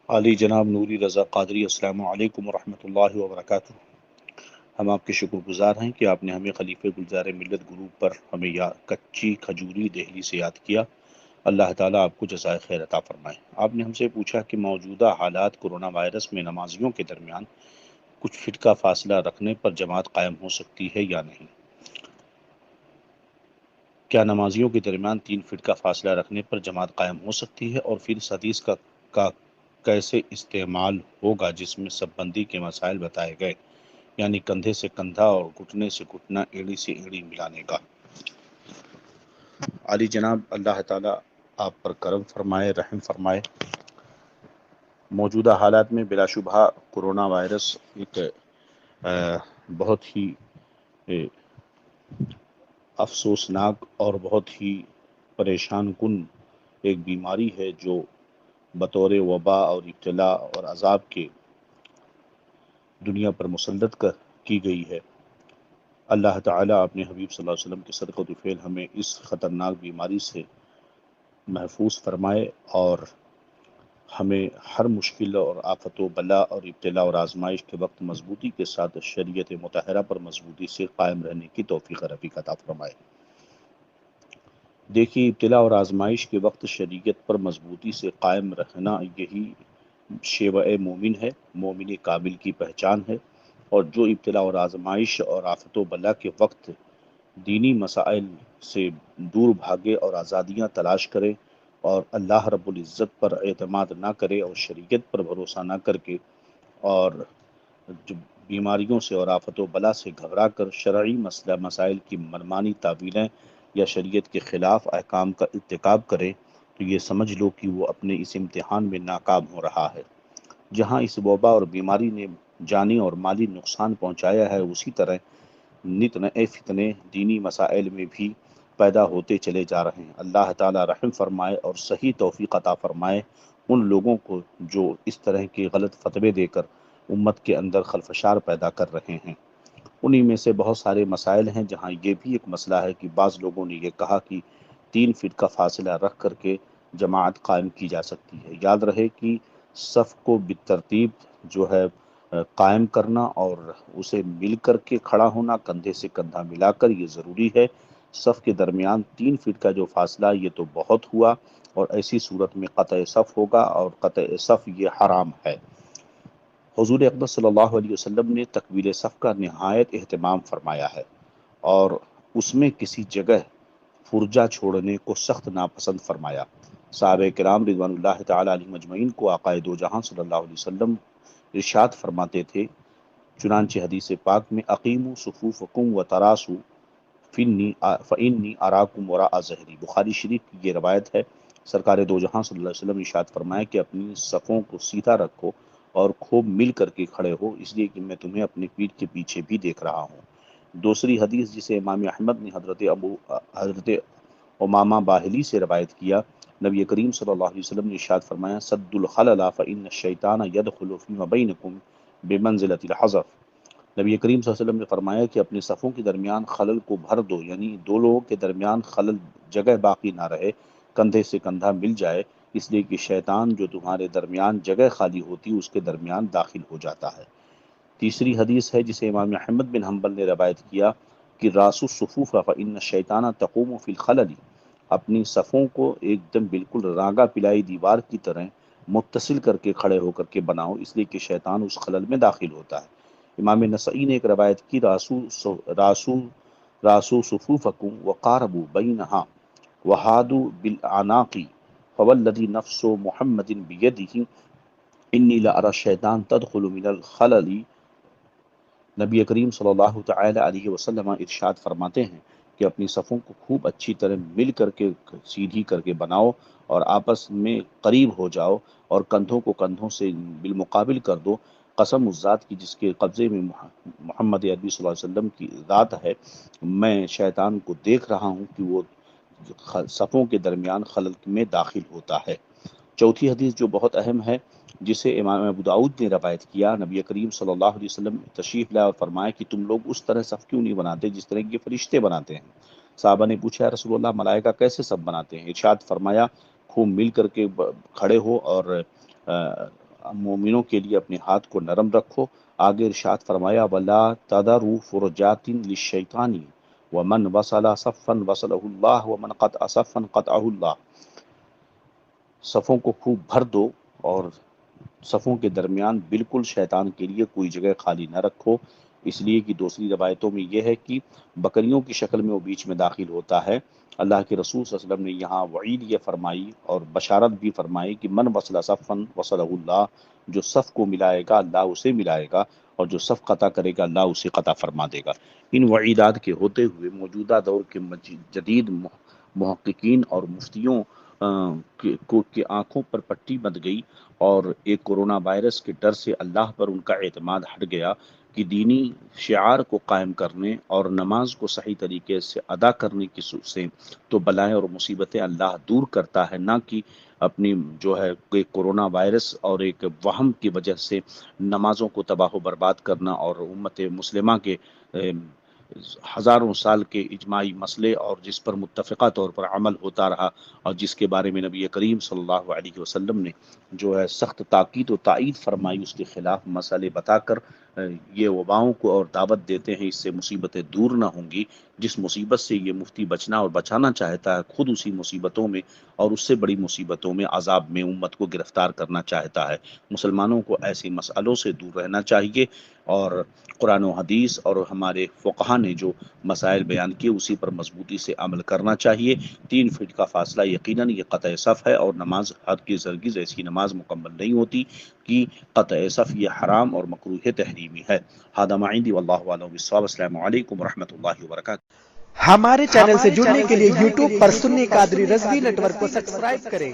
علی جناب نوری رضا قادری، السلام علیکم ورحمۃ اللہ وبرکاتہ۔ ہم آپ کے شکر گزار ہیں کہ آپ نے ہمیں خلیفہ گلزار ملت گروپ پر ہمیں کچی کھجوری دہلی سے یاد کیا۔ اللہ تعالیٰ آپ کو جزائے خیر عطا فرمائے۔ آپ نے ہم سے پوچھا کہ موجودہ حالات کورونا وائرس میں نمازیوں کے درمیان کچھ فٹ کا فاصلہ رکھنے پر جماعت قائم ہو سکتی ہے یا نہیں؟ کیا نمازیوں کے درمیان 3 فٹ کا فاصلہ رکھنے پر جماعت قائم ہو سکتی ہے، اور پھر اس حدیث کا کیسے استعمال ہوگا جس میں سب بندی کے مسائل بتائے گئے، یعنی کندھے سے کندھا اور گھٹنے سے گھٹنا، ایڑی سے ایڑی ملانے کا؟ علی جناب، اللہ تعالیٰ آپ پر کرم فرمائے، رحم فرمائے۔ موجودہ حالات میں بلا شبہ کورونا وائرس ایک بہت ہی افسوسناک اور بہت ہی پریشان کن ایک بیماری ہے جو بطور وبا اور ابتلا اور عذاب کے دنیا پر مسلط کی گئی ہے۔ اللہ تعالیٰ اپنے حبیب صلی اللہ علیہ وسلم کے صدقۃ الفعل ہمیں اس خطرناک بیماری سے محفوظ فرمائے، اور ہمیں ہر مشکل اور آفت و بلا اور ابتلا اور آزمائش کے وقت مضبوطی کے ساتھ شریعت مطہرہ پر مضبوطی سے قائم رہنے کی توفیق رفیق عطا فرمائے۔ دیکھیے، ابتلا اور آزمائش کے وقت شریعت پر مضبوطی سے قائم رہنا یہی شیوہ مومن ہے، مومن کامل کی پہچان ہے۔ اور جو ابتلا اور آزمائش اور آفت و بلا کے وقت دینی مسائل سے دور بھاگے اور آزادیاں تلاش کرے اور اللہ رب العزت پر اعتماد نہ کرے اور شریعت پر بھروسہ نہ کر کے، اور جو بیماریوں سے اور آفت و بلا سے گھبرا کر شرعی مسائل کی منمانی تعویلیں یا شریعت کے خلاف احکام کا ارتکاب کرے، تو یہ سمجھ لو کہ وہ اپنے اس امتحان میں ناکام ہو رہا ہے۔ جہاں اس وبا اور بیماری نے جانی اور مالی نقصان پہنچایا ہے، اسی طرح نت نئے فتنے دینی مسائل میں بھی پیدا ہوتے چلے جا رہے ہیں۔ اللہ تعالیٰ رحم فرمائے اور صحیح توفیق عطا فرمائے ان لوگوں کو جو اس طرح کے غلط فتوے دے کر امت کے اندر خلفشار پیدا کر رہے ہیں۔ انہی میں سے بہت سارے مسائل ہیں جہاں یہ بھی ایک مسئلہ ہے کہ بعض لوگوں نے یہ کہا کہ 3 فٹ کا فاصلہ رکھ کر کے جماعت قائم کی جا سکتی ہے۔ یاد رہے کہ صف کو بالترتیب جو ہے قائم کرنا اور اسے مل کر کے کھڑا ہونا، کندھے سے کندھا ملا کر، یہ ضروری ہے۔ صف کے درمیان 3 فٹ کا جو فاصلہ، یہ تو بہت ہوا، اور ایسی صورت میں قطع صف ہوگا، اور قطع صف یہ حرام ہے۔ حضور اقدس صلی اللہ علیہ وسلم نے تکبیر صف کا نہایت اہتمام فرمایا ہے، اور اس میں کسی جگہ فرجہ چھوڑنے کو سخت ناپسند فرمایا۔ صحابہ کرام رضوان اللہ تعالی علیہم اجمعین کو آقائے دو جہاں صلی اللہ علیہ وسلم ارشاد فرماتے تھے، چنانچہ حدیث پاک میں اقیموا صفوفکم وتراسوا فإنی اراکم وراء ظہری، بخاری شریف کی یہ روایت ہے۔ سرکار دو جہاں صلی اللہ علیہ وسلم ارشاد فرمایا کہ اپنی صفوں کو سیدھا رکھو اور خوب مل کر کے کھڑے ہو، اس لیے کہ میں تمہیں اپنی پیٹھ کے پیچھے بھی دیکھ رہا ہوں۔ دوسری حدیث جسے امام احمد نے حضرت امامہ باہلی سے روایت کیا، نبی کریم صلی اللہ علیہ وسلم نے ارشاد فرمایا، سد الخلل فإن الشیطان يدخل فيما بینکم بمنزلۃ الحذف۔ نبی کریم صلی اللہ علیہ وسلم نے فرمایا کہ اپنے صفوں کے درمیان خلل کو بھر دو، یعنی دو لوگوں کے درمیان خلل جگہ باقی نہ رہے، کندھے سے کندھا مل جائے، اس لیے کہ شیطان جو تمہارے درمیان جگہ خالی ہوتی اس کے درمیان داخل ہو جاتا ہے۔ تیسری حدیث ہے جسے امام احمد بن حنبل نے روایت کیا کہ راسو الصفوف فإن الشیطان تقوم فی الخلل، اپنی صفوں کو ایک دم بالکل راگا پلائی دیوار کی طرح متصل کر کے کھڑے ہو کر کے بناؤ، اس لیے کہ شیطان اس خلل میں داخل ہوتا ہے۔ امام نسائی نے ایک روایت کی، راسو صفوفکم وقاربوا بینہا وحادوا بالاعناق فوالذی نفس محمد بیدہ انی لأری الشیطان تدخل من الخلل۔ نبی کریم صلی اللہ تعالی علیہ وسلم ارشاد فرماتے ہیں کہ اپنی صفوں کو خوب اچھی طرح مل کر کے سیدھی کر کے بناؤ اور آپس میں قریب ہو جاؤ، اور کندھوں کو کندھوں سے بالمقابل کر دو۔ قسم اس ذات کی جس کے قبضے میں محمد عربی صلی اللہ علیہ وسلم کی ذات ہے، میں شیطان کو دیکھ رہا ہوں کہ وہ صفوں کے درمیان خلل میں داخل ہوتا ہے۔ چوتھی حدیث جو بہت اہم ہے، جسے امام ابو داؤد نے روایت کیا، نبی کریم صلی اللہ علیہ وسلم تشریف لائے اور فرمایا کہ تم لوگ اس طرح صف کیوں نہیں بناتے جس طرح کے فرشتے بناتے ہیں؟ صحابہ نے پوچھا، یا رسول اللہ، ملائکہ کیسے صف بناتے ہیں؟ ارشاد فرمایا، خوب مل کر کے کھڑے ہو اور مومنوں کے لیے اپنے ہاتھ کو نرم رکھو۔ آگے ارشاد فرمایا وَلَا تَذَرُوا فُرُجَاتٍ لِلشَّيْطَانِ وَمَنْ وَصَلَ صَفًّا وَصَلَهُ اللَّهُ وَمَنْ قَطَعَ صَفًّا قَطَعَهُ اللَّهُ۔ صفوں کو خوب بھر دو اور صفوں کے درمیان بالکل شیطان کے لیے کوئی جگہ خالی نہ رکھو، اس لیے کہ دوسری روایتوں میں یہ ہے کہ بکریوں کی شکل میں وہ بیچ میں داخل ہوتا ہے۔ اللہ کے رسول صلی اللہ علیہ وسلم نے یہاں وعید یہ فرمائی اور بشارت بھی فرمائی کہ من وصل صفن وصلہ اللہ، جو صف کو ملائے گا اللہ اسے ملائے گا، اور جو صف قطع کرے گا اللہ اسے قطع فرما دے گا۔ ان وعیدات کے ہوتے ہوئے موجودہ دور کے جدید محققین اور مفتیوں کی آنکھوں پر پٹی بندھ گئی، اور ایک کورونا وائرس کے ڈر سے اللہ پر ان کا اعتماد ہٹ گیا کہ دینی شعار کو قائم کرنے اور نماز کو صحیح طریقے سے ادا کرنے کی سے تو بلائیں اور مصیبتیں اللہ دور کرتا ہے، نہ کہ اپنی جو ہے ایک کورونا وائرس اور ایک وہم کی وجہ سے نمازوں کو تباہ و برباد کرنا اور امت مسلمہ کے ہزاروں سال کے اجماعی مسئلے اور جس پر متفقہ طور پر عمل ہوتا رہا اور جس کے بارے میں نبی کریم صلی اللہ علیہ وسلم نے جو ہے سخت تاکید و تائید فرمائی، اس کے خلاف مسئلے بتا کر یہ وباؤں کو اور دعوت دیتے ہیں، اس سے مصیبتیں دور نہ ہوں گی۔ جس مصیبت سے یہ مفتی بچنا اور بچانا چاہتا ہے، خود اسی مصیبتوں میں اور اس سے بڑی مصیبتوں میں عذاب میں امت کو گرفتار کرنا چاہتا ہے۔ مسلمانوں کو ایسے مسئلوں سے دور رہنا چاہیے اور قرآن و حدیث اور ہمارے فقہا نے جو مسائل بیان کیے اسی پر مضبوطی سے عمل کرنا چاہیے۔ 3 فٹ کا فاصلہ یقیناً یہ قطع صف ہے، اور نماز ہرگز ہرگز ایسی نماز مکمل نہیں ہوتی کہ قطع صف یہ حرام اور مکروہ تحریمی ہے۔ ھذا ما عندی واللہ اعلم بالصواب۔ السلام علیکم ورحمۃ اللہ وبرکاتہ۔ ہمارے چینل سے جڑنے کے لیے YouTube پر سنی قادری رضوی نیٹ ورک کو سبسکرائب کریں۔